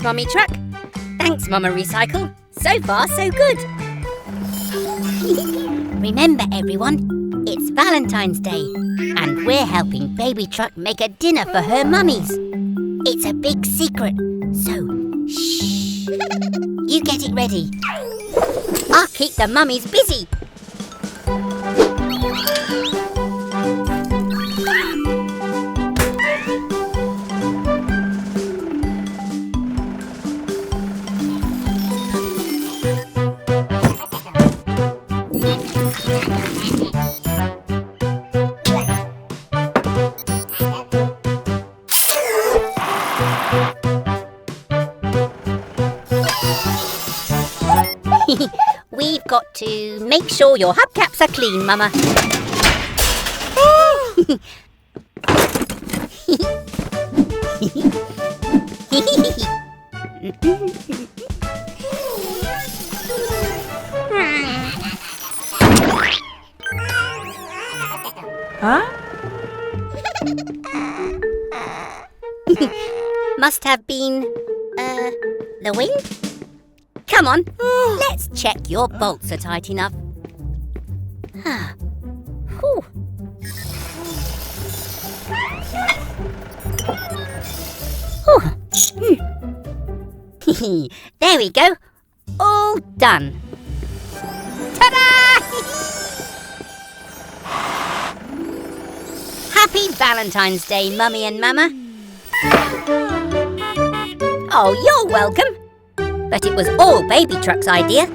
Mummy Truck. Thanks, Mama Recycle. So far, so good. Remember, everyone, it's Valentine's Day, and we're helping Baby Truck make a dinner for her mummies. It's a big secret, so shh. You get it ready. I'll keep the mummies busy. We've got to make sure your hubcaps are clean, Mama. Huh? Must have been, the wind? Come on, let's check your bolts are tight enough. There we go. All done. Ta-da! Happy Valentine's Day, Mummy and Mama. Oh, you're welcome. But it was all Baby Truck's idea.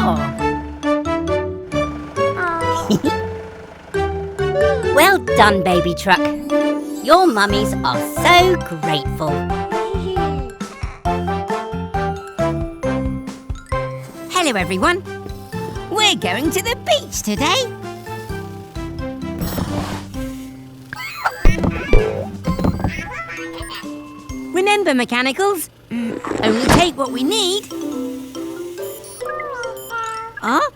Oh. Well done, Baby Truck. Your mummies are so grateful. Hello, everyone. We're going to the beach today. Remember, mechanicals, only take what we need. Huh?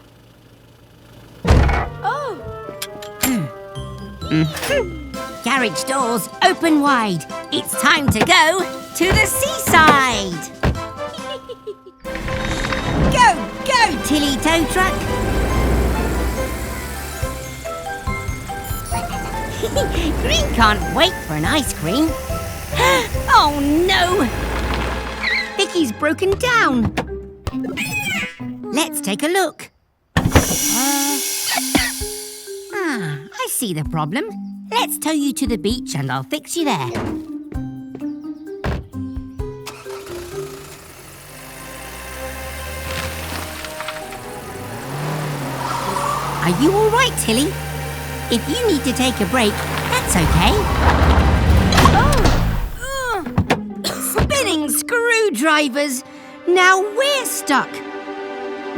Oh. Garage doors open wide. It's time to go to the seaside. Go, Tilly Tow Truck. Green can't wait for an ice cream. Oh no! Vicky's broken down. Let's take a look. I see the problem. Let's tow you to the beach and I'll fix you there. Are you all right, Tilly? If you need to take a break, that's okay. Spinning screwdrivers! Now we're stuck.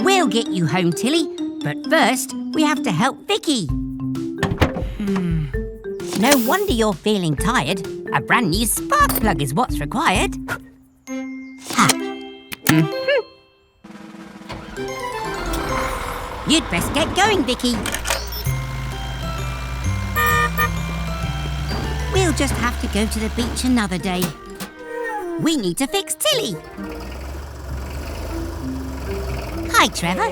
We'll get you home, Tilly, but first we have to help Vicky. No wonder you're feeling tired. A brand new spark plug is what's required. You'd best get going, Vicky. We'll just have to go to the beach another day. We need to fix Tilly. Hi, Trevor.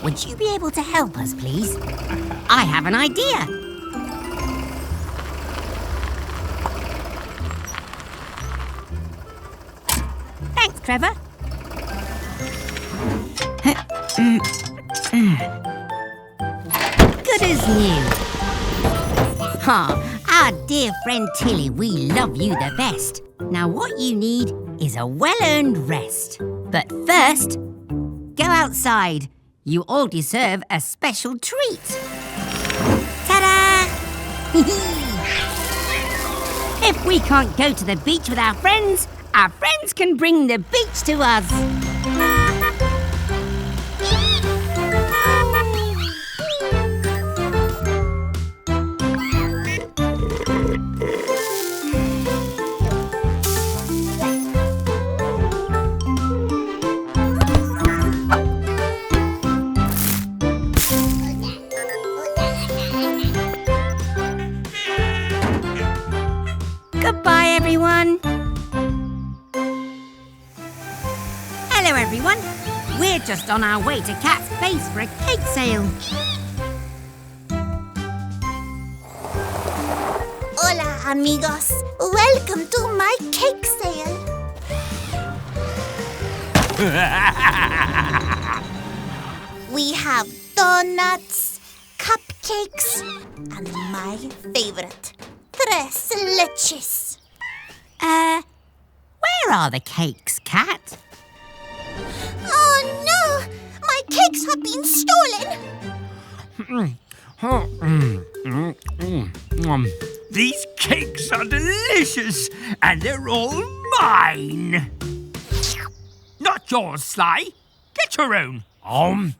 Would you be able to help us, please? I have an idea. Thanks, Trevor. Good as new. Our dear friend Tilly, we love you the best. Now what you need is a well-earned rest. But first, go outside. You all deserve a special treat. Ta-da! If we can't go to the beach with our friends can bring the beach to us. Goodbye, everyone. just on our way to Cat's base for a cake sale. Hola, amigos. Welcome to my cake sale. We have donuts, cupcakes, and my favorite, tres leches. Where are the cakes, Cat? Oh no! My cakes have been stolen! These cakes are delicious, and they're all mine. Not yours, Sly. Get your own. I'm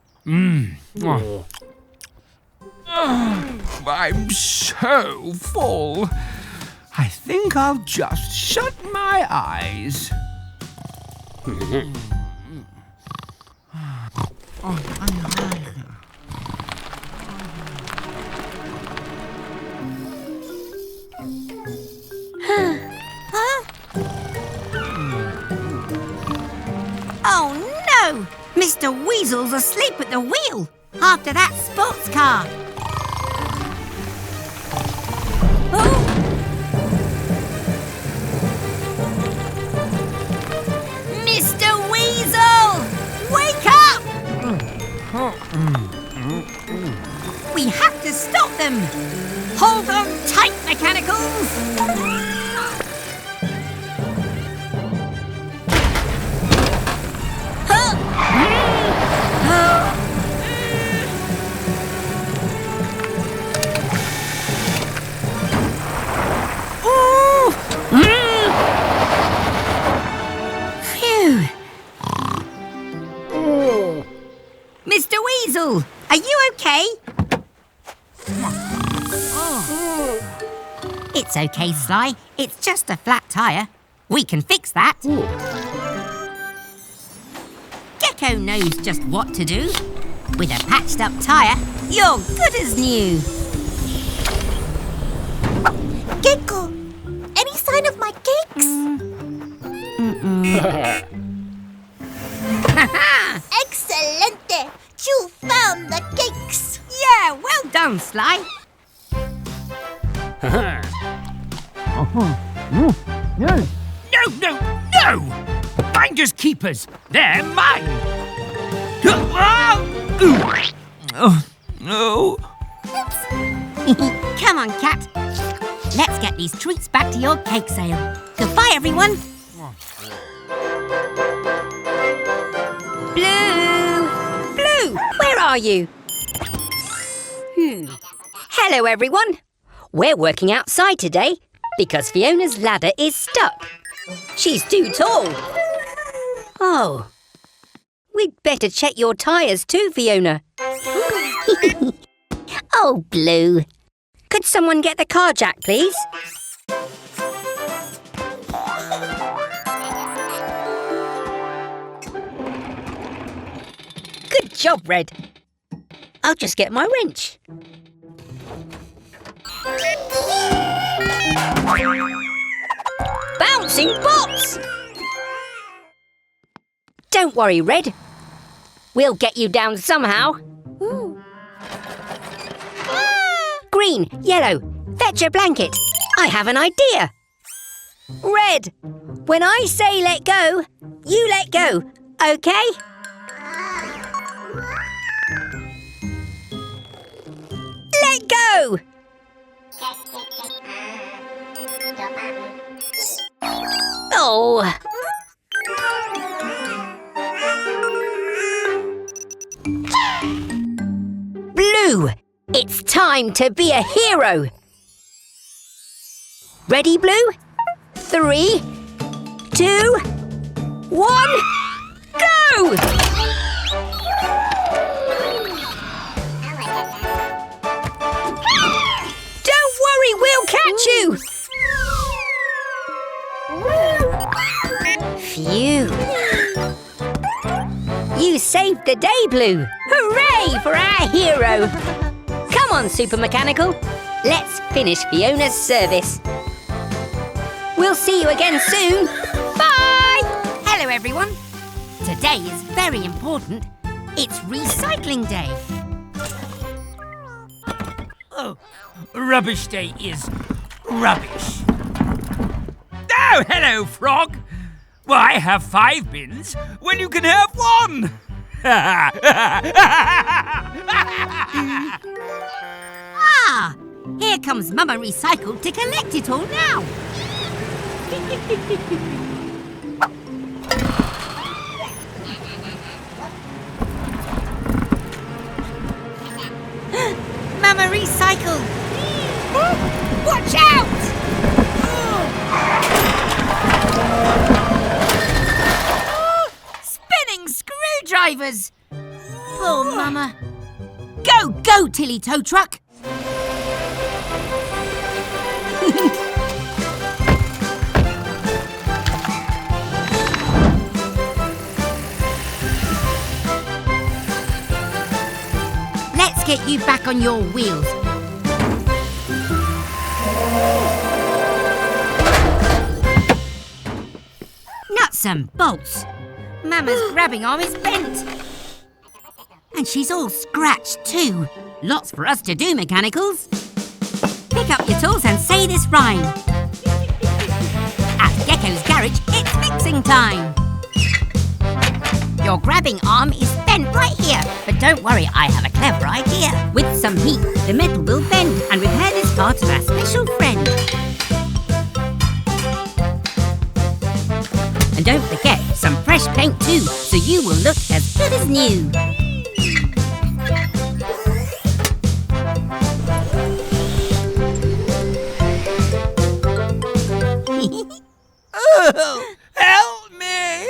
so full. I think I'll just shut my eyes. Oh no! Mr. Weasel's asleep at the wheel after that sports car. Oh! Mr. Weasel! Wake up! We have to stop them! Hold on tight, mechanicals! Mr. Weasel, are you okay? It's okay, Sly. It's just a flat tyre. We can fix that. Gecko knows just what to do. With a patched up tyre, you're good as new. Gecko, any sign of my cakes? Excelente! You found the cakes! Yeah, well done, Sly. No! Finders keepers. They're mine. Oh, no. Come on, Cat. Let's get these treats back to your cake sale. Goodbye, everyone. Blue, where are you? Hello, everyone. We're working outside today because Fiona's ladder is stuck. She's too tall. Oh, we'd better check your tyres too, Fiona. Oh, Blue. Could someone get the car jack, please? Good job, Red. I'll just get my wrench. Bouncing pots! Don't worry, Red. We'll get you down somehow. Green, yellow, fetch a blanket. I have an idea. Red, when I say let go, you let go, okay? Let go! Oh. Blue, it's time to be a hero. Ready, Blue? 3, 2, 1, go! Don't worry, we'll catch you! Phew. You saved the day, Blue. Hooray for our hero! Come on, Super Mechanical. Let's finish Fiona's service. We'll see you again soon. Bye! Hello, everyone. Today is very important. It's recycling day. Oh, rubbish day is rubbish. Oh, hello, Frog. Why have 5 bins when you can have 1? Ah, here comes Mama Recycle to collect it all now. Mama Recycle! Watch out! Spinning screwdrivers! Poor Mama. Go, Tilly Tow Truck! Let's get you back on your wheels. Nuts and bolts. Mama's grabbing arm is bent. And she's all scratched too. Lots for us to do, Mechanicals. Pick up your tools and say this rhyme. At Gecko's garage, it's mixing time. Your grabbing arm is bent right here. But don't worry, I have a clever idea. With some heat, the metal will bend and repair this part of our special friend. And don't forget some fresh paint too, so you will look as good as new. Oh, help me!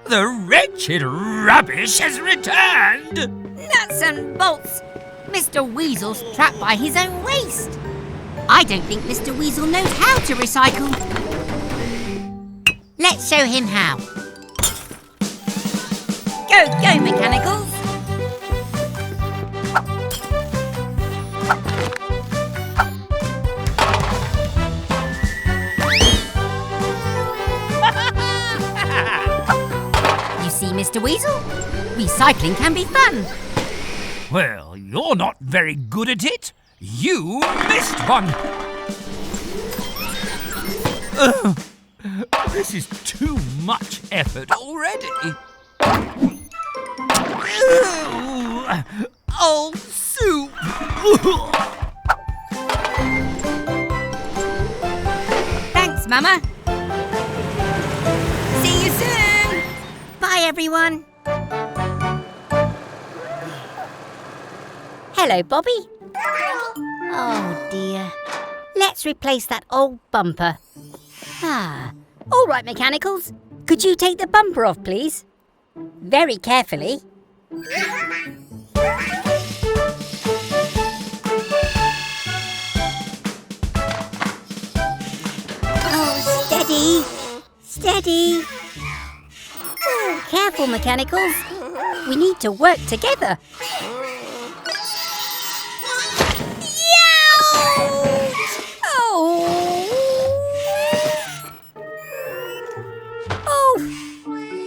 The wretched rubbish has returned! Nuts and bolts! Mr. Weasel's trapped by his own waste. I don't think Mr. Weasel knows how to recycle. Let's show him how. Go, Mechanicals! You see, Mr. Weasel? Recycling can be fun. Well, you're not very good at it. You missed one. This is too much effort already. Old soup. Thanks, Mama. See you soon. Bye, everyone. Hello, Bobby. Oh, dear. Let's replace that old bumper. All right, Mechanicals. Could you take the bumper off, please? Very carefully. Oh, steady. Steady. Oh, careful, Mechanicals. We need to work together.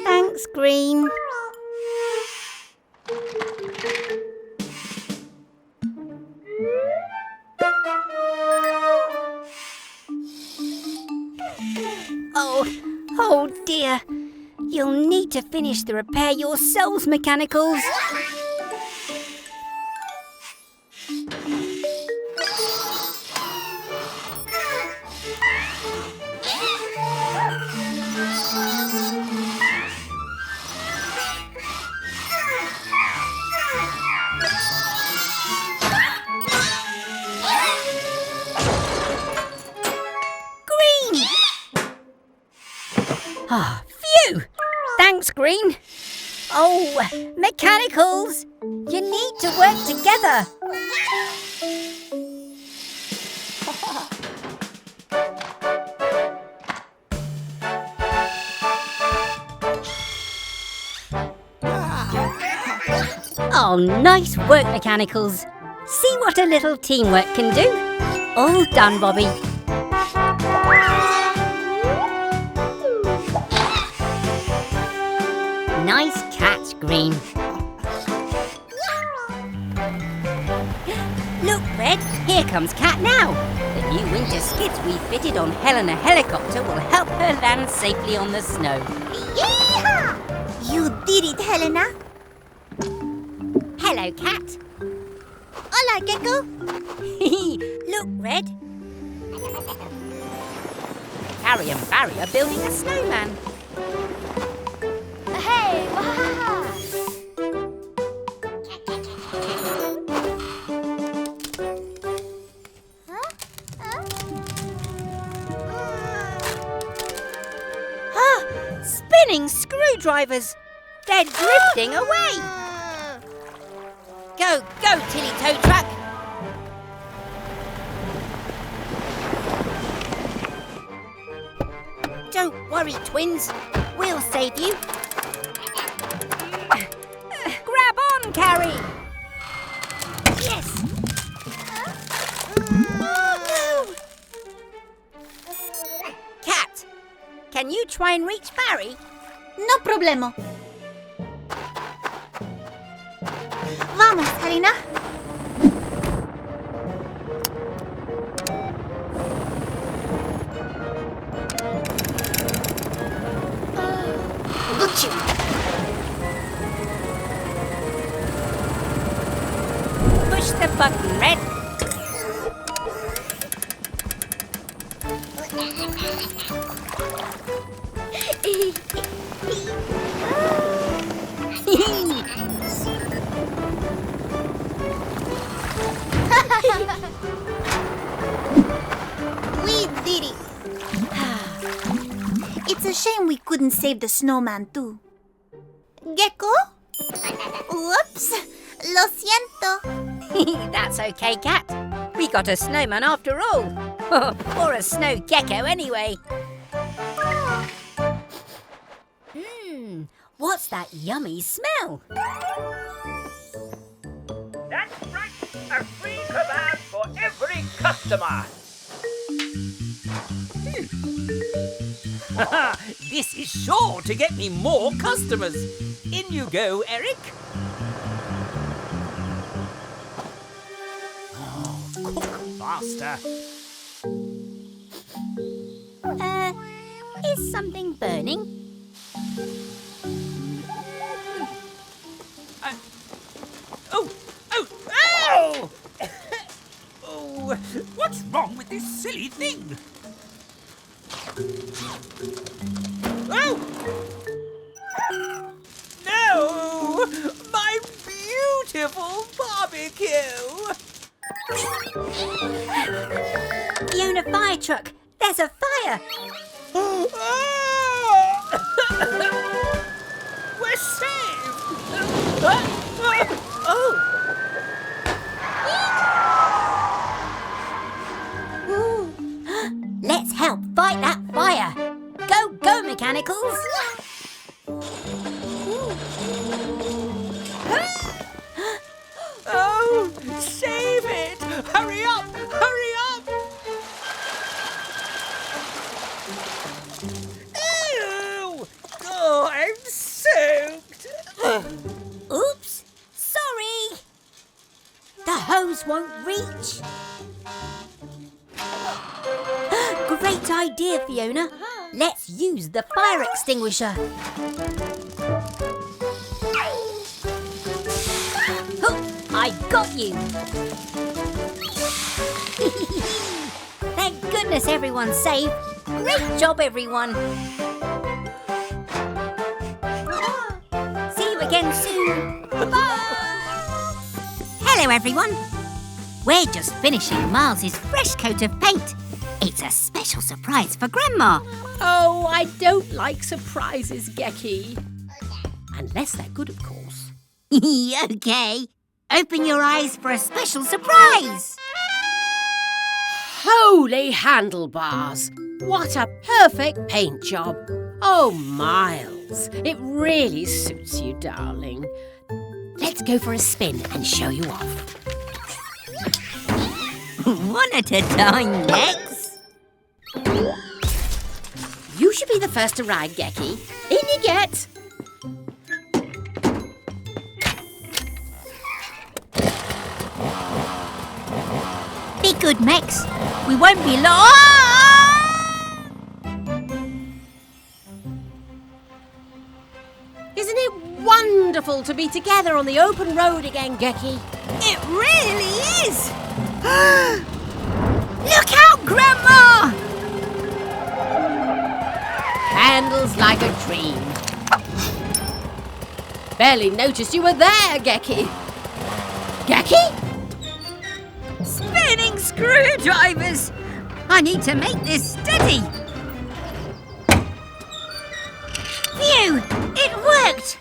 Thanks, Green. Oh dear. You'll need to finish the repair yourselves, Mechanicals. Phew! Thanks, Green. Oh, Mechanicals, you need to work together. Oh, nice work, Mechanicals. See what a little teamwork can do. All done, Bobby. Nice bean. Look, Red, here comes Cat now. The new winter skids we fitted on Helena helicopter will help her land safely on the snow. Yeehaw! You did it, Helena. Hello, Cat. Hola, Gecko. Look, Red. Harry and Barry are building a snowman. Hey, wahaha. Spinning screwdrivers. They're drifting away. Go, go, Tilly Tow Truck. Don't worry, twins. We'll save you. Grab on, Carrie. Yes. Oh, no. Cat, can you try and reach Barry? No problemo. Vamos, Helena. Gotcha. Push the button, Red. We did it. It's a shame we couldn't save the snowman too. Gecko? Whoops. Lo siento. That's okay, Cat. We got a snowman after all. Or a snow gecko anyway. What's that yummy smell? That's right, a free kebab for every customer. This is sure to get me more customers. In you go, Eric. Oh, cook faster. Is something burning? Ow! Oh, what's wrong with this silly thing? Oh! No! My beautiful barbecue! Fiona fire truck. There's a fire. We're saved! Oh! Let's help fight that fire. Go, go, mechanicals. Oh, save it! Hurry up! Hurry up! Ew! Oh, I'm soaked. Oops, sorry. The hose won't reach. Great idea, Fiona. Let's use the fire extinguisher. Oh, I got you. Thank goodness everyone's safe. Great job, everyone. See you again soon. Bye. Hello, everyone. We're just finishing Miles's fresh coat of paint. It's a special surprise for Grandma. Oh, I don't like surprises, Gecky. Unless they're good, of course. Okay. Open your eyes for a special surprise. Holy handlebars! What a perfect paint job. Oh, Miles, it really suits you, darling. Let's go for a spin and show you off. One at a time, Gex. You should be the first to ride, Gecky. In you get. good, Mex. We won't be long. Isn't it wonderful to be together on the open road again, Gecky? It really is. Look out, Grandma! Handles like a dream. Barely noticed you were there, Gecky. Gecky? Spinning screwdrivers! I need to make this steady. Phew! It worked!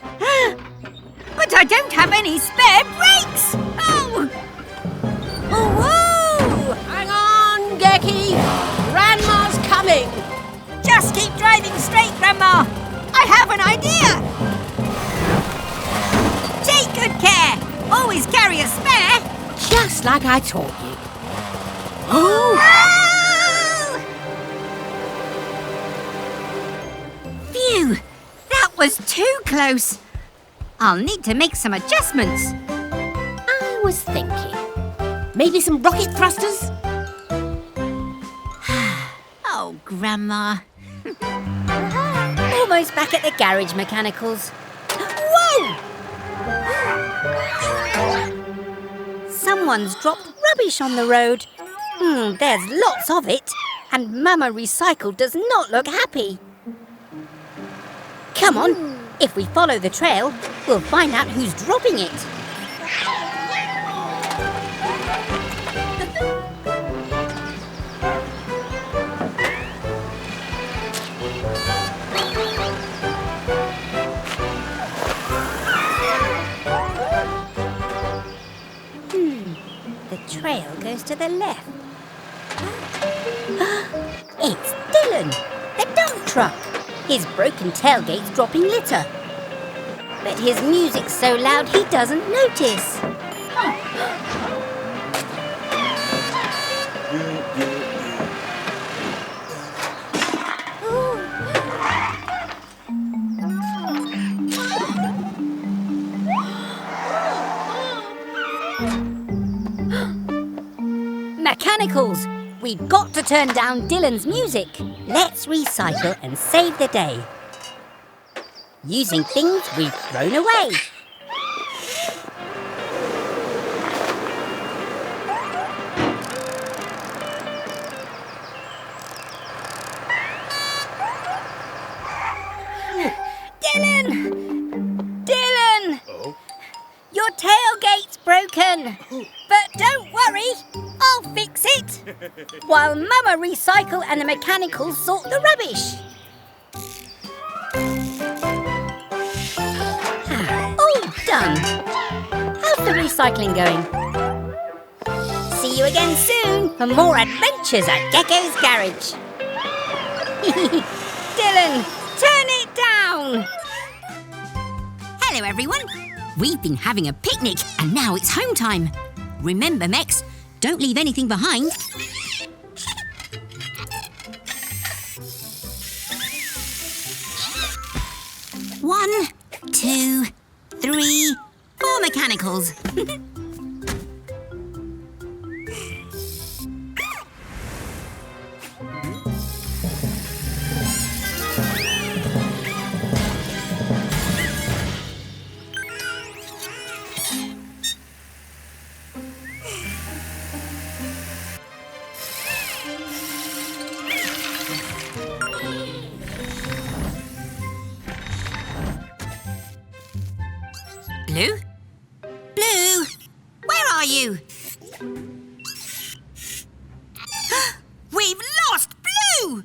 But I don't have any spare brakes! Oh! Whoa! Hang on, Gecky. Grandma's coming. Just keep driving straight, Grandma. I have an idea. Take good care. Always carry a spare. Just like I taught you. Oh! Phew! That was too close. I'll need to make some adjustments. I was thinking, maybe some rocket thrusters? Oh, Grandma. Almost back at the garage mechanicals. Whoa! Someone's dropped rubbish on the road. There's lots of it, and Mama Recycle does not look happy. Come on, if we follow the trail, we'll find out who's dropping it. The trail goes to the left. It's Dylan, the dump truck. His broken tailgate's dropping litter. But his music's so loud he doesn't notice. Mechanicals! We've got to turn down Dylan's music. Let's recycle and save the day. Using things we've thrown away. Dylan! Dylan! Oh? Your tailgate's broken. But don't worry, I'll fix it. While Mama Recycle and the mechanicals sort the rubbish. All done. How's the recycling going? See you again soon for more adventures at Gecko's Garage. Dylan, turn it down. Hello, everyone. We've been having a picnic and now it's home time. Remember, Mex, don't leave anything behind. One, two, three, 4 mechanicals. Blue? Blue! Where are you? We've lost Blue!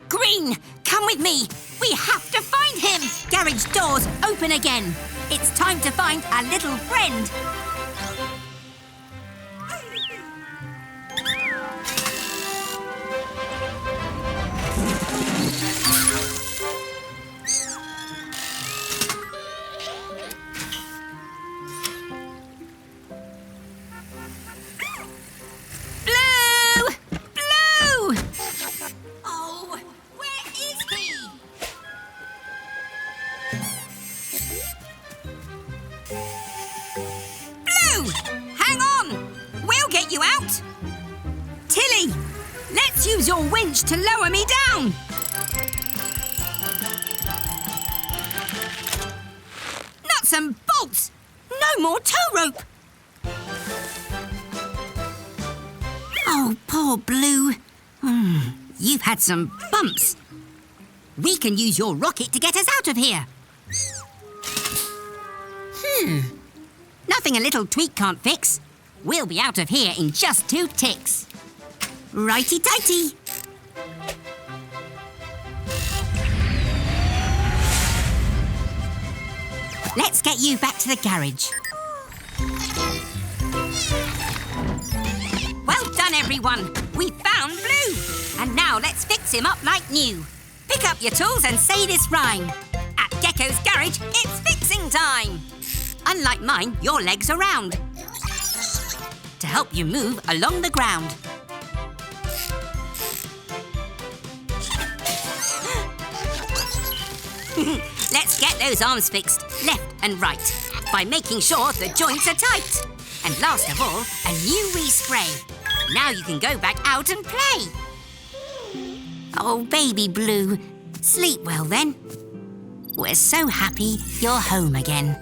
Green, come with me. We have to find him. Garage doors open again. It's time to find our little friend. Tilly! Let's use your winch to lower me down! Nuts and bolts! No more tow rope! Oh, poor Blue. You've had some bumps. We can use your rocket to get us out of here. Nothing a little tweak can't fix. We'll be out of here in just 2 ticks. Righty-tighty. Let's get you back to the garage. Well done, everyone. We found Blue. And now let's fix him up like new. Pick up your tools and say this rhyme. At Gecko's garage, it's fixing time. Unlike mine, your legs are round to help you move along the ground. Let's get those arms fixed, left and right, by making sure the joints are tight. And last of all, a new respray. Now you can go back out and play. Oh, baby Blue, sleep well then. We're so happy you're home again.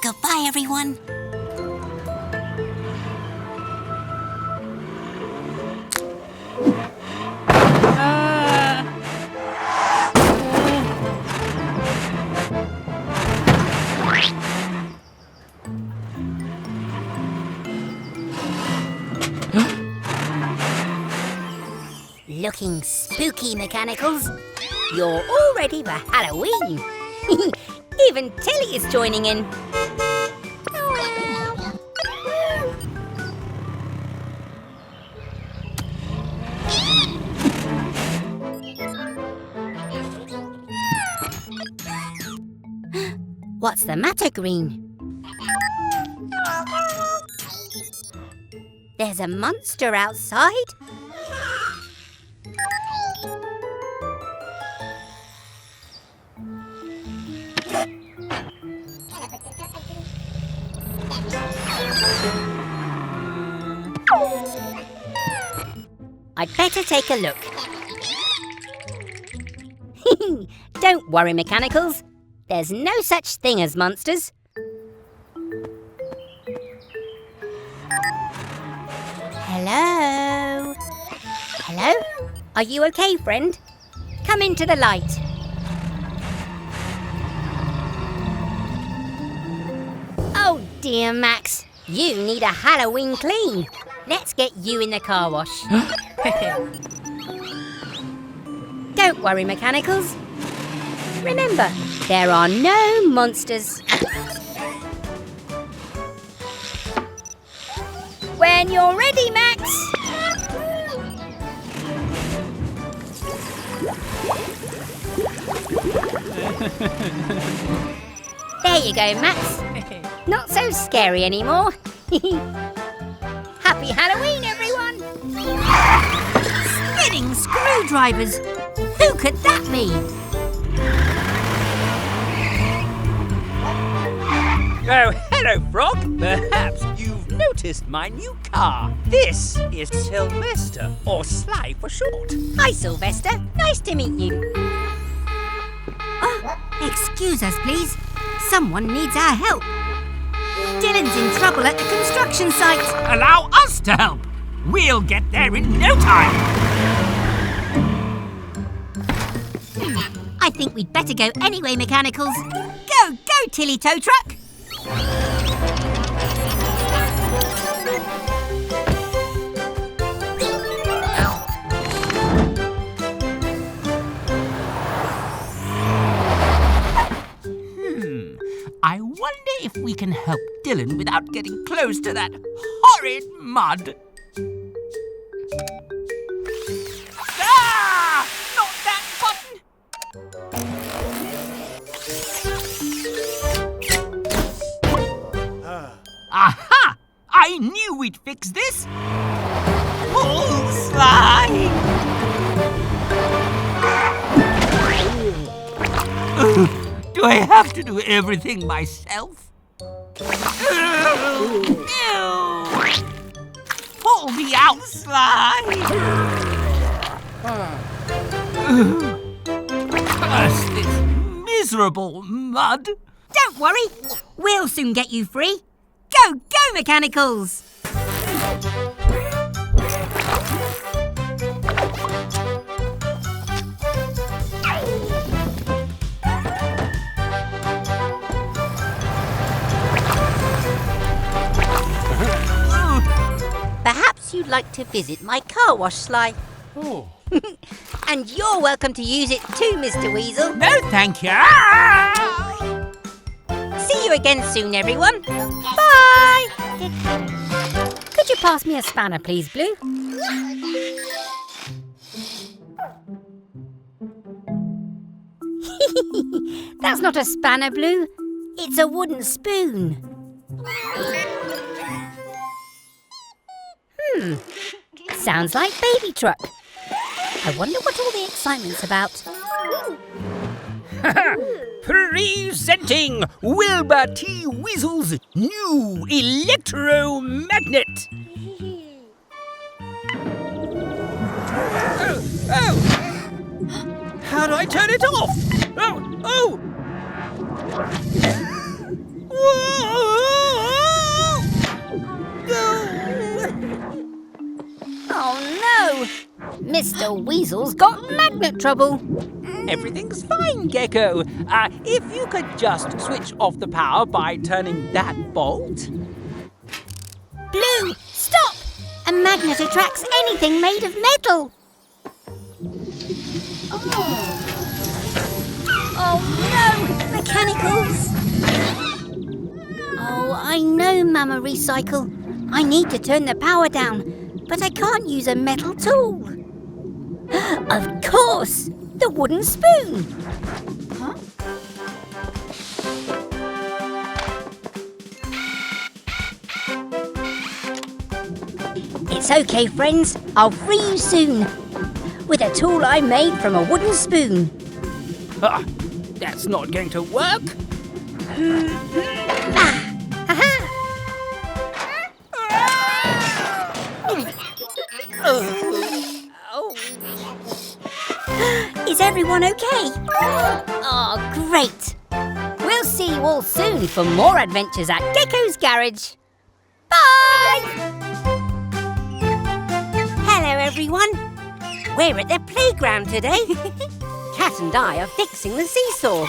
Goodbye, everyone. Looking spooky, Mechanicals. You're all ready for Halloween. Even Tilly is joining in. What's the matter, Green? There's a monster outside? I'd better take a look. Don't worry, Mechanicals. There's no such thing as monsters. Hello? Hello? Are you okay, friend? Come into the light. Oh dear, Max. You need a Halloween clean. Let's get you in the car wash. Don't worry, Mechanicals. Remember, there are no monsters. When you're ready, Max. There you go, Max. Not so scary anymore. Happy Halloween, everyone! Spinning screwdrivers! Who could that be? Oh, hello, Frog. Perhaps you've noticed my new car. This is Sylvester, or Sly for short. Hi, Sylvester. Nice to meet you. Excuse us, please. Someone needs our help. Dylan's in trouble at the construction site. Allow us to help. We'll get there in no time. I think we'd better go anyway, Mechanicals. Go, Tilly Tow Truck! I wonder if we can help Dylan without getting close to that horrid mud. Ah! Not that button! Aha! I knew we'd fix this! Pull, Sly! Do I have to do everything myself? Pull me out, Sly! Curse this miserable mud! Don't worry, we'll soon get you free. Go, go, Mechanicals! Perhaps you'd like to visit my car wash, Sly. Oh. And you're welcome to use it too, Mr. Weasel. No, thank you. See you again soon, everyone. Bye! Could you pass me a spanner, please, Blue? That's not a spanner, Blue. It's a wooden spoon. Sounds like Baby Truck. I wonder what all the excitement's about. Presenting Wilbur T. Weasel's new electromagnet. Oh! How do I turn it off? Oh! Oh no! Mr. Weasel's got magnet trouble. Everything's fine, Gecko. If you could just switch off the power by turning that bolt. Blue, stop! A magnet attracts anything made of metal. Oh no! Mechanicals! Oh, I know, Mama Recycle. I need to turn the power down, but I can't use a metal tool. Of course! The wooden spoon! Huh? It's okay, friends. I'll free you soon. With a tool I made from a wooden spoon. That's not going to work. Is everyone okay? Oh, great. We'll see you all soon for more adventures at Gecko's Garage. Bye! Hello, everyone. We're at the playground today. Cat and I are fixing the seesaw.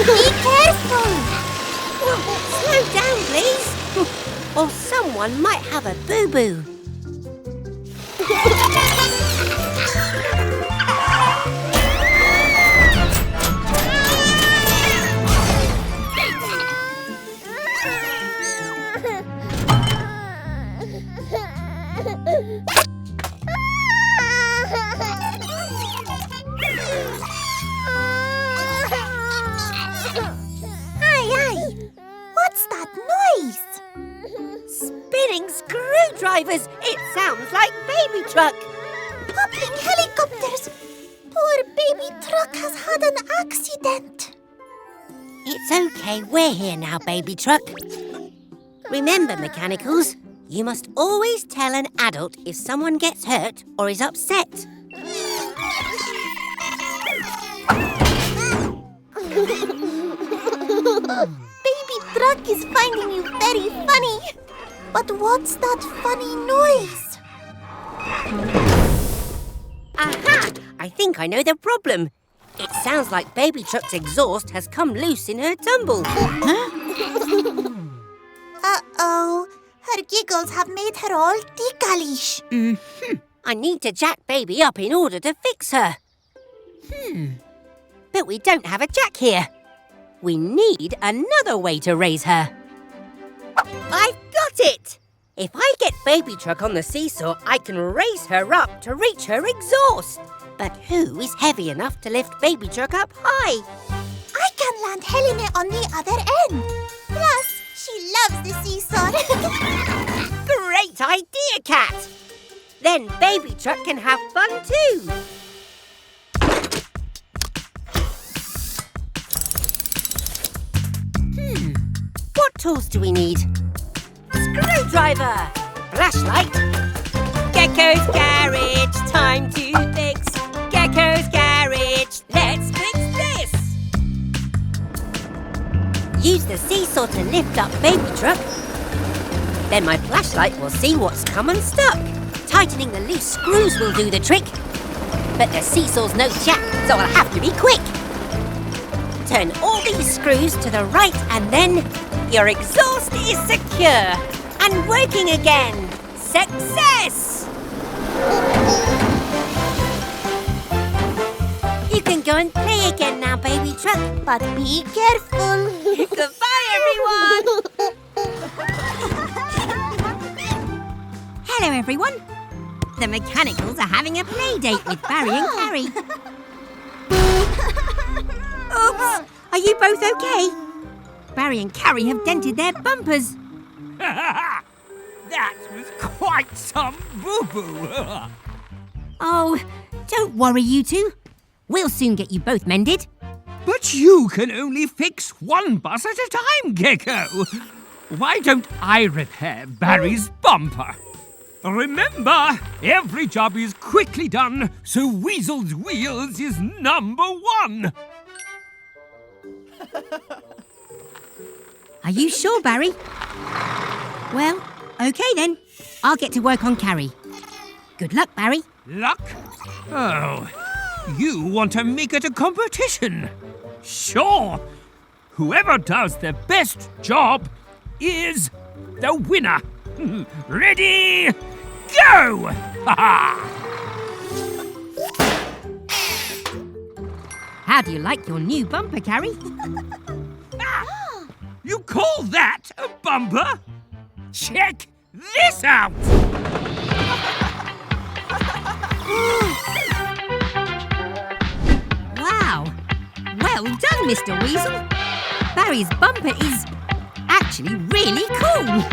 Be careful! Slow down, please. Or someone might have a boo-boo. What's that noise? Spinning screwdrivers! It sounds like Baby Truck. Popping helicopters! Poor Baby Truck has had an accident. It's okay, we're here now, Baby Truck. Remember, Mechanicals, you must always tell an adult if someone gets hurt or is upset. Baby Truck is finding you very funny. But what's that funny noise? Aha! I think I know the problem. It sounds like Baby Truck's exhaust has come loose in her tumble. Uh-oh. Her giggles have made her all ticklish. I need to jack Baby up in order to fix her. But we don't have a jack here. We need another way to raise her. I've got it! If I get Baby Truck on the seesaw, I can raise her up to reach her exhaust. But who is heavy enough to lift Baby Truck up high? I can land Helene on the other end. Plus, she loves the seesaw. Great idea, Cat! Then Baby Truck can have fun too. What tools do we need? Screwdriver! flashlight. Gecko's garage, time to fix. Gecko's garage, let's fix this. Use the seesaw to lift up Baby Truck. Then my flashlight will see what's come unstuck. Tightening the loose screws will do the trick. But the seesaw's no jack, so I'll have to be quick. Turn all these screws to the right and then your exhaust is secure and working again. Success! You can go and play again now, Baby Truck. But be careful. Goodbye, everyone! Hello, everyone. The Mechanicals are having a play date with Barry and Carrie. Oops! Are you both okay? Barry and Carrie have dented their bumpers. That was quite some boo-boo. Oh, don't worry, you two. We'll soon get you both mended. But you can only fix one bus at a time, Gecko. Why don't I repair Barry's bumper? Remember, every job is quickly done, so Weasel's Wheels is number one. Are you sure, Barry? Well, okay then. I'll get to work on Carrie. Good luck, Barry. Luck? Oh, you want to make it a competition? Sure. Whoever does the best job is the winner. Ready? Go! How do you like your new bumper, Carrie? You call that a bumper? Check this out! Wow! Well done, Mr. Weasel. Barry's bumper is actually really cool.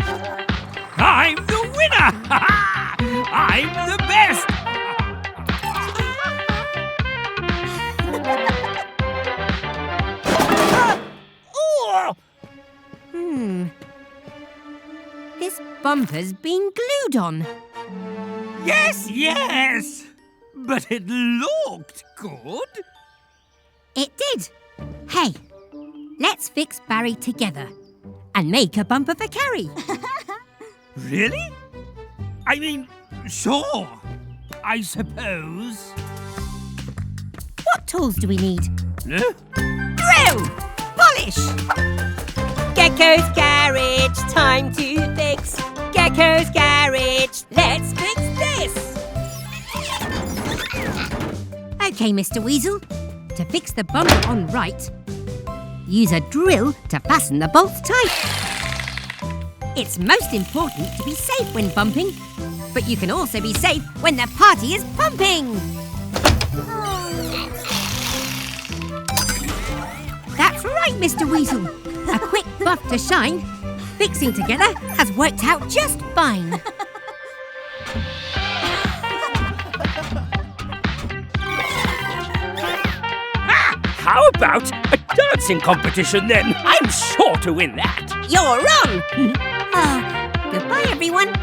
I'm the winner! I'm the best! This bumper's been glued on. Yes! But it looked good. It did. Hey, let's fix Barry together and make a bumper for Carrie. Really? I mean, sure, I suppose. What tools do we need? Huh? Drill! Polish! Gecko's garage, time to fix. Gecko's garage, let's fix this. Okay, Mr. Weasel. To fix the bumper on right, use a drill to fasten the bolts tight. It's most important to be safe when bumping, but you can also be safe when the party is pumping. That's right, Mr. Weasel. A quick buff to shine. Fixing together has worked out just fine. How about a dancing competition then? I'm sure to win that. You're wrong. Goodbye, everyone.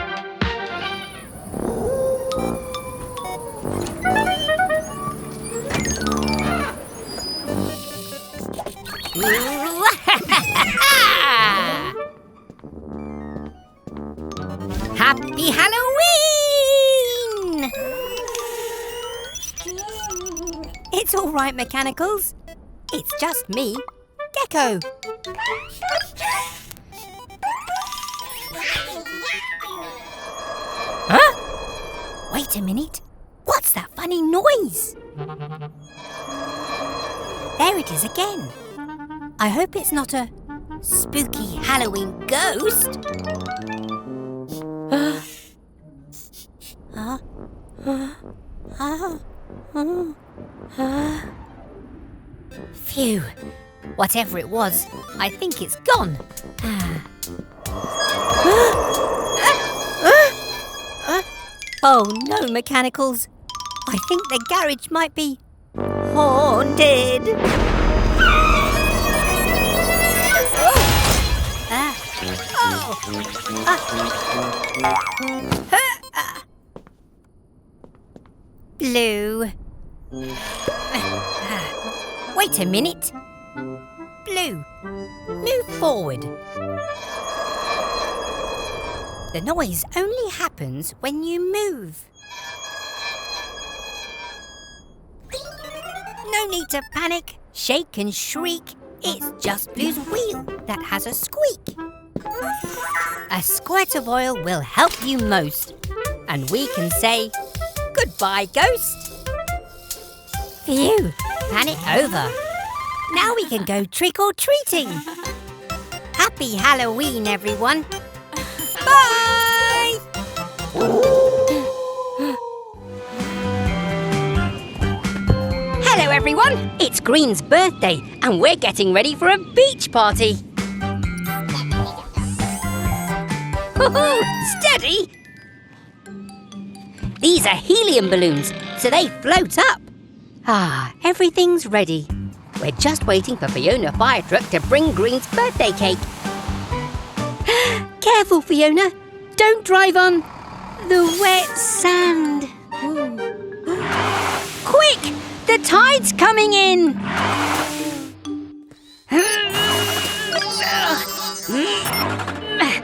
Happy Halloween! It's all right, Mechanicals. It's just me, Gecko. Huh? Wait a minute. What's that funny noise? There it is again. I hope it's not a spooky Halloween ghost. Phew. Whatever it was, I think it's gone. Oh no, Mechanicals. I think the garage might be haunted. Oh! Blue. Wait a minute. Blue, move forward. The noise only happens when you move. No need to panic, shake and shriek. It's just Blue's wheel that has a squeak. A squirt of oil will help you most. And we can say, goodbye, ghost. Phew, panic over. Now we can go trick-or-treating. Happy Halloween, everyone. Bye! Hello, everyone. It's Green's birthday, and we're getting ready for a beach party. Steady! These are helium balloons, so they float up. Everything's ready. We're just waiting for Fiona Fire Truck to bring Green's birthday cake. Careful, Fiona. Don't drive on the wet sand. Quick! The tide's coming in.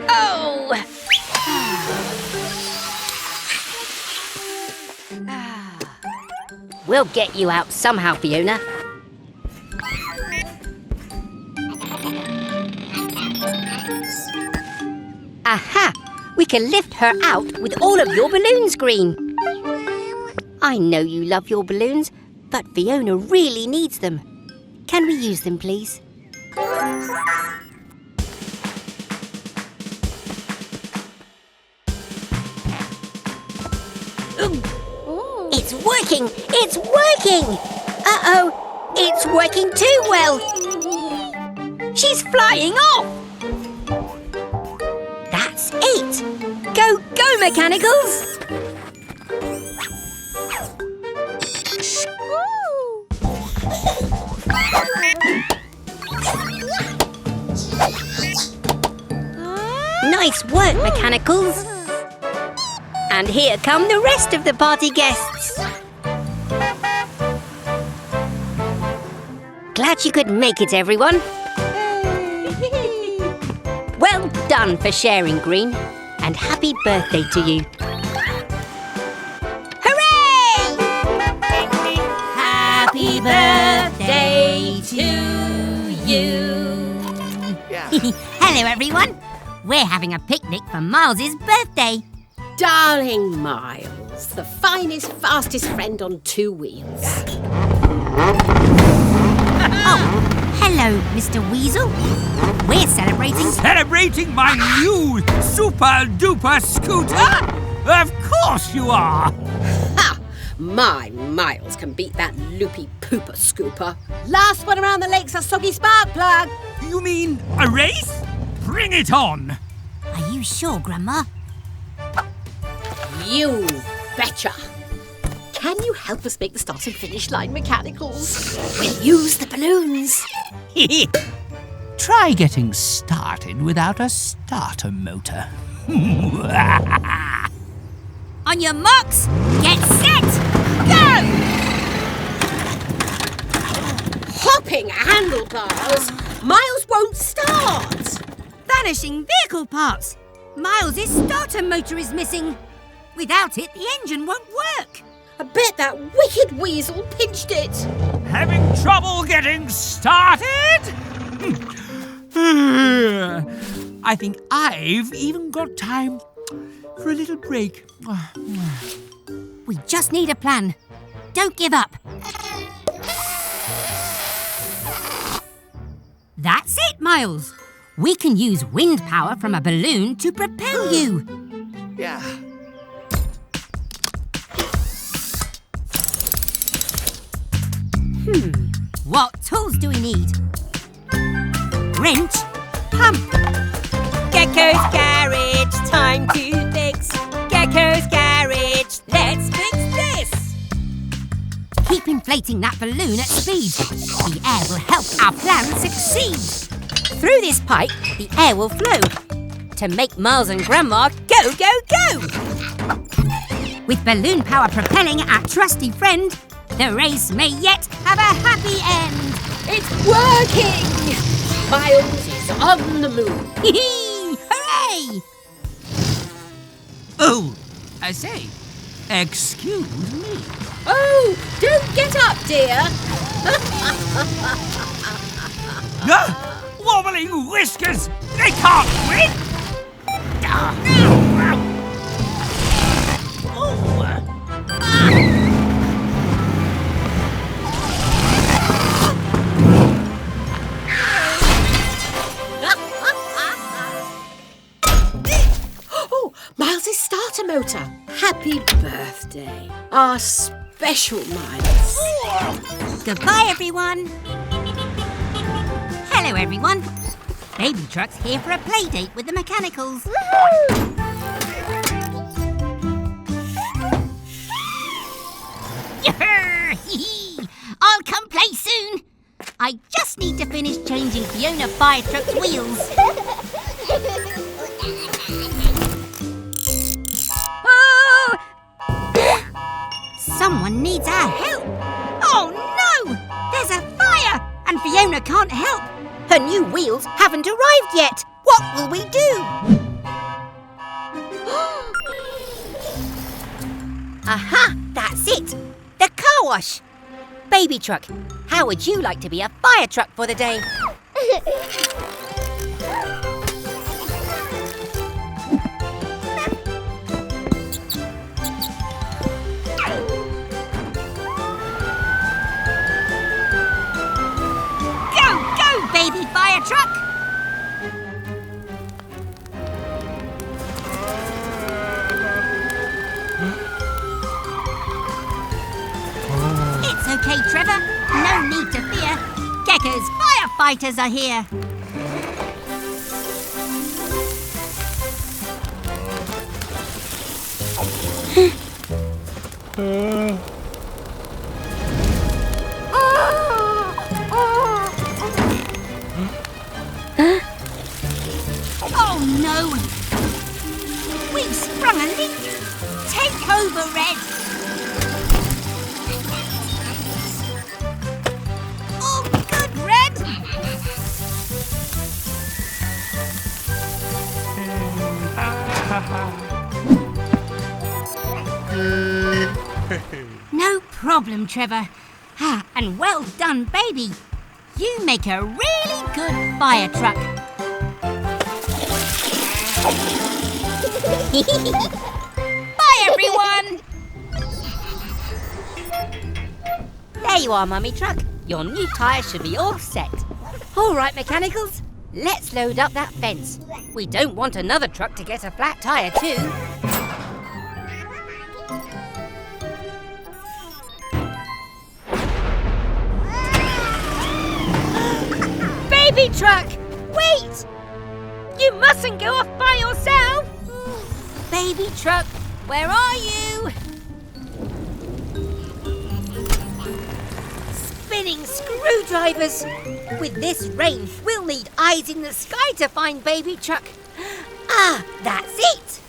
Oh! We'll get you out somehow, Fiona. Aha! We can lift her out with all of your balloons, Green. I know you love your balloons, but Fiona really needs them. Can we use them, please? It's working! It's working! Uh-oh! It's working too well! She's flying off! That's it! Go, go, Mechanicals! Nice work, Mechanicals! And here come the rest of the party guests. Glad you could make it, everyone. Well done for sharing, Green. And happy birthday to you. Hooray! Happy birthday to you. Hello, everyone. We're having a picnic for Miles's birthday. Darling Miles, the finest, fastest friend on two wheels. Oh, hello, Mr. Weasel. We're celebrating... Celebrating my new super-duper scooter? Of course you are! Ha! My Miles can beat that loopy pooper scooper. Last one around the lake's a soggy spark plug. You mean a race? Bring it on! Are you sure, Grandma? You betcha. Can you help us make the start and finish line, Mechanicals? We'll use the balloons. Try getting started without a starter motor. On your marks, get set, go! Hopping handlebars. Miles won't start. Vanishing vehicle parts. Miles' starter motor is missing. Without it, the engine won't work. I bet that wicked Weasel pinched it. Having trouble getting started? I think I've even got time for a little break. We just need a plan. Don't give up. That's it, Miles. We can use wind power from a balloon to propel you. Yeah. What tools do we need? Wrench, pump. Gecko's garage, time to fix. Gecko's garage, let's fix this. Keep inflating that balloon at speed. The air will help our plan succeed. Through this pipe, the air will flow. to make Miles and Grandma go, go, go! With balloon power propelling our trusty friend, the race may yet have a happy end. It's working! Miles is on the moon. Hee-hee! Hooray! Oh, I say, excuse me. Oh, don't get up, dear. Wobbling whiskers! They can't win! Oh, Miles' starter motor. Happy birthday, our special Miles. Goodbye, everyone. Hello, everyone. Baby Truck's here for a play date with the mechanicals. I'll come play soon. I just need to finish changing Fiona Fire Truck's wheels. Oh! Someone needs our help. Oh no! There's a fire and Fiona can't help. Her new wheels haven't arrived yet. What will we do? Aha! That's it! The car wash! Baby Truck, how would you like to be a fire truck for the day? Go, go, baby fire truck! It's okay, Trevor. No need to fear. Gecko's firefighters are here. Oh no! We've sprung a leak! Take over, Red! Oh, good, Red! No problem, Trevor. Ah, and well done, baby. You make a really good fire truck. Bye, everyone! There you are, Mummy Truck. Your new tyres should be all set. All right, mechanicals, let's load up that fence. We don't want another truck to get a flat tyre too. Baby Truck, wait! You mustn't go off by yourself! Baby Truck, where are you? Spinning screwdrivers! With this rain, we'll need eyes in the sky to find Baby Truck. Ah, that's it!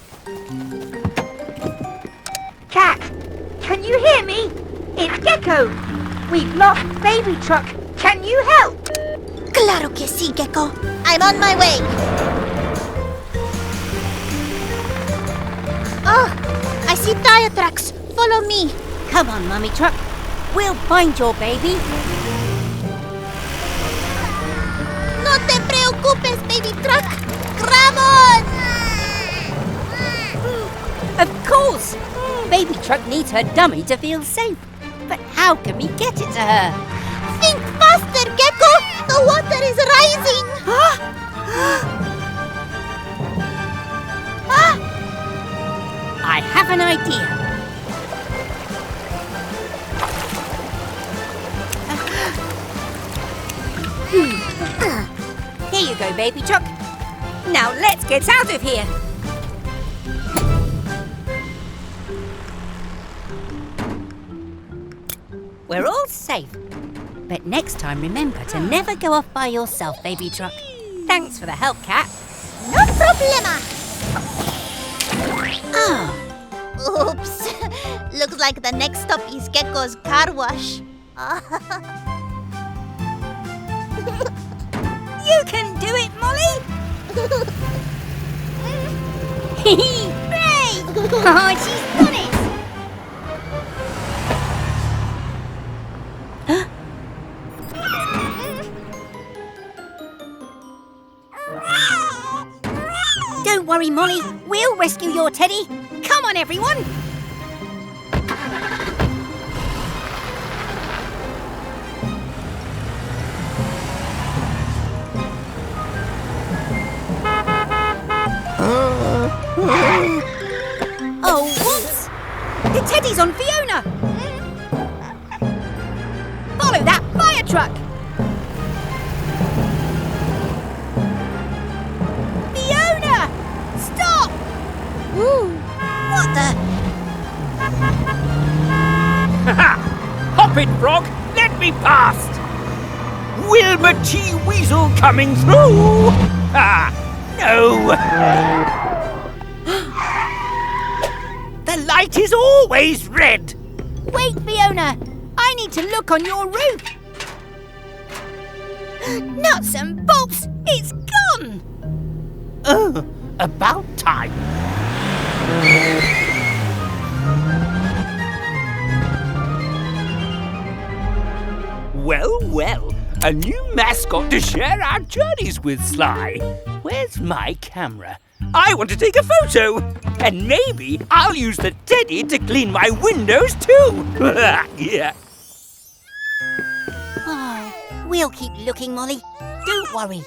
Cat, can you hear me? It's Gecko. We've lost Baby Truck. Can you help? Claro que sí, Gecko. I'm on my way. Oh, I see tire tracks. Follow me. Come on, Mummy Truck. We'll find your baby. No te preocupes, baby truck. Grab on. Of course! Baby Truck needs her dummy to feel safe. But how can we get it to her? Think faster, Gecko. The water is rising. I have an idea. Here you go, Baby Truck. Now let's get out of here. We're all safe. But next time, remember to never go off by yourself, Baby Truck. Thanks for the help, Cat. No problem. problema. Oh, Oops. Looks like the next stop is Gecko's car wash. you can do it, Molly! Hooray! Oh, she's done it! Don't worry, Molly. We'll rescue your teddy. Come on, everyone. Oh, whoops! The teddy's on Fiona. Follow that fire truck. Fiona! Stop! Ooh, what the? Hop it, Frog! Let me past! Wilma T. Weasel coming through! No! The light is always red! Wait, Fiona! I need to look on your roof! Nuts and bolts! It's gone! Oh, about time. Well, well, a new mascot to share our journeys with, Sly. Where's my camera? I want to take a photo. And maybe I'll use the teddy to clean my windows too. Yeah. Oh, we'll keep looking, Molly. Don't worry.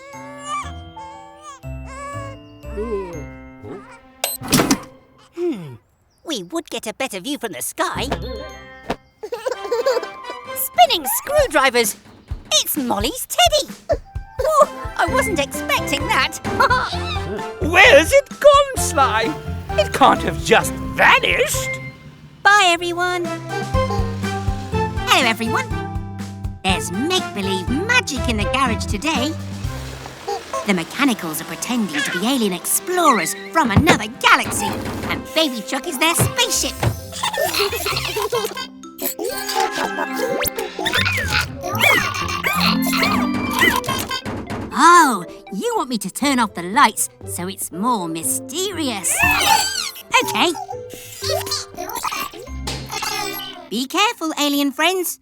We would get a better view from the sky. Spinning screwdrivers! It's Molly's teddy! Oh, I wasn't expecting that. Where's it gone, Sly? It can't have just vanished. Bye, everyone. Hello, everyone. There's make-believe magic in the garage today. The mechanicals are pretending to be alien explorers from another galaxy, and Baby Truck is their spaceship. Oh, you want me to turn off the lights so it's more mysterious. Okay. Be careful, alien friends.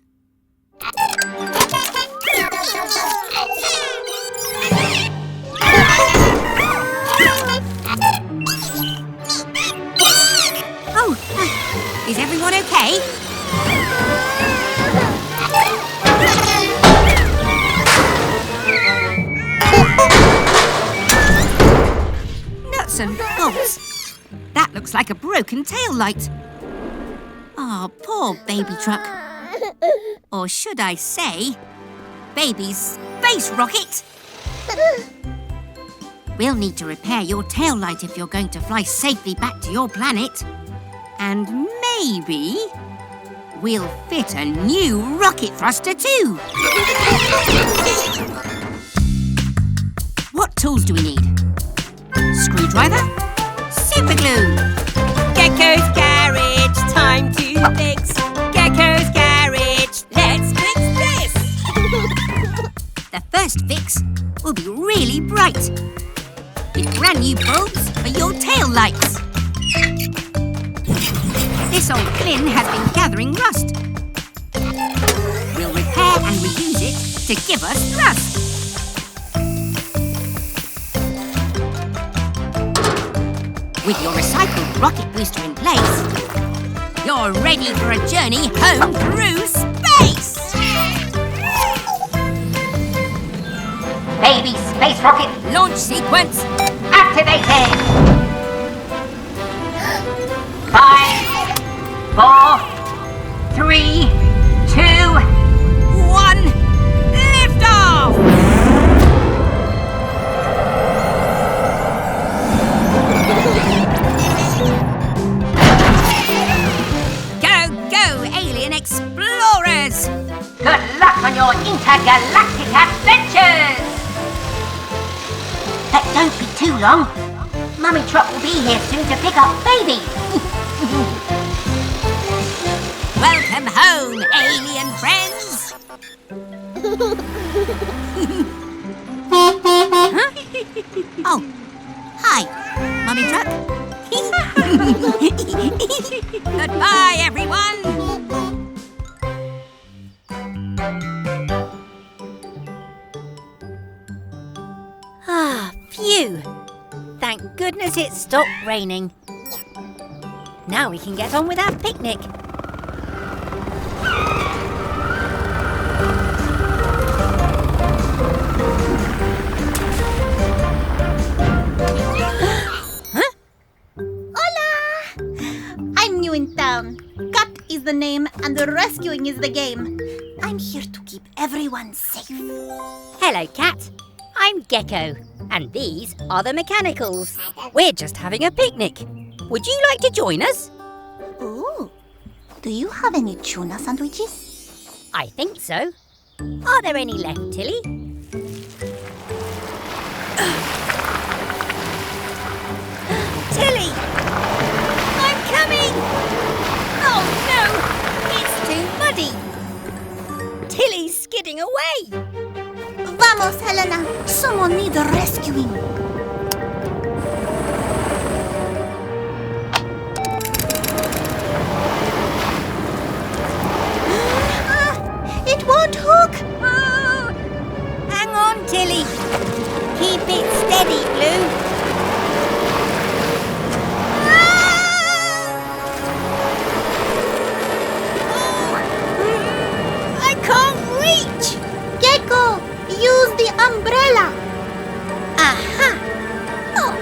Oh, is everyone okay? Nuts and bolts. That looks like a broken tail light. Oh, poor Baby Truck. Or should I say, Baby's space rocket. We'll need to repair your tail light if you're going to fly safely back to your planet. And maybe we'll fit a new rocket thruster too. What tools do we need? Screwdriver? Superglue! Gecko's garage, time to fix. Gecko's garage, let's fix this! The first fix will be really bright. With brand new bulbs for your tail lights. This old Flynn has been gathering rust. We'll repair and reuse it to give us thrust. With your recycled rocket booster in place, you're ready for a journey home through space! Baby space rocket launch sequence activated! 5, 4, 3, 2, 1, lift off! Go, go, alien explorers! Good luck on your intergalactic adventures! But don't be too long. Mummy Truck will be here soon to pick up Baby. Welcome home, alien friends. Huh? Oh, hi, Mummy Truck. Goodbye, everyone. Ah, phew. Thank goodness it stopped raining. Now we can get on with our picnic. I'm new in town. Cut is the name and the rescuing is the game. I'm here to keep everyone safe. Hello, Cat. I'm Gecko, and these are the mechanicals. We're just having a picnic. Would you like to join us? Ooh. Do you have any tuna sandwiches? I think so. Are there any left, Tilly? Tilly! I'm coming! Oh no! It's too muddy! Tilly's skidding away! Vamos, Helena. Someone needs rescuing. It won't hook. Oh! Hang on, Tilly. Keep it steady, Blue. I can't reach! Gecko, use the umbrella. Aha! Oh.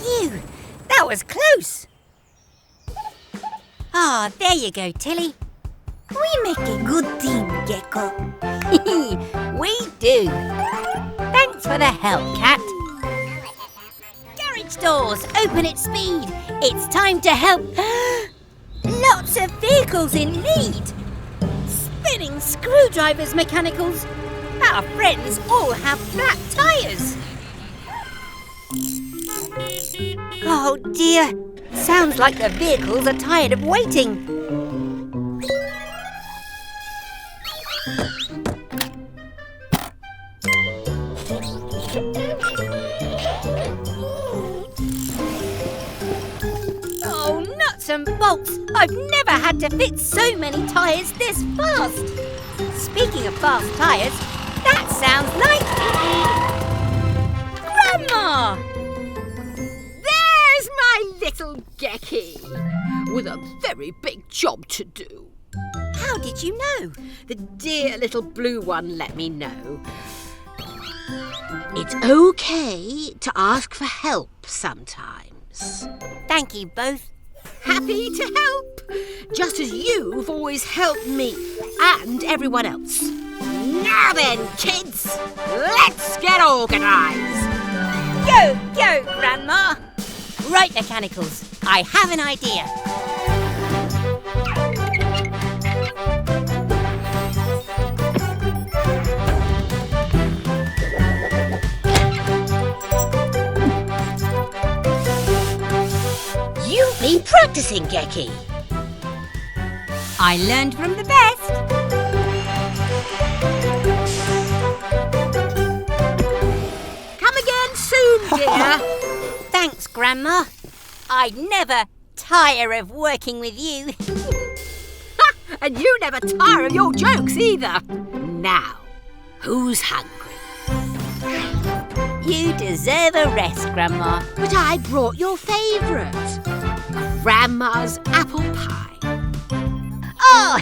Phew! That was close. Ah, there you go, Tilly. We make a good team, Gecko. We do. Thanks for the help, Cat. Garage doors, open at speed. It's time to help. Lots of vehicles in lead. Spinning screwdrivers, mechanicals. Our friends all have flat tyres. Oh dear. Sounds like the vehicles are tired of waiting. Oh, nuts and bolts! I've never had to fit so many tyres this fast. Speaking of fast tyres, that sounds like Grandma! There's my little Gecky, with a very big job to do. How did you know? The dear little blue one let me know. It's okay to ask for help sometimes. Thank you both. Happy to help, just as you've always helped me and everyone else. Now then, kids, let's get organised. Go, go, Grandma! Right, mechanicals, I have an idea. You've been practising, Gecky. I learned from the best. Come again soon, dear. Thanks, Grandma. I'd never tire of working with you. And you never tire of your jokes either. Now, who's hungry? You deserve a rest, Grandma. But I brought your favourite, Grandma's apple pie. Oh,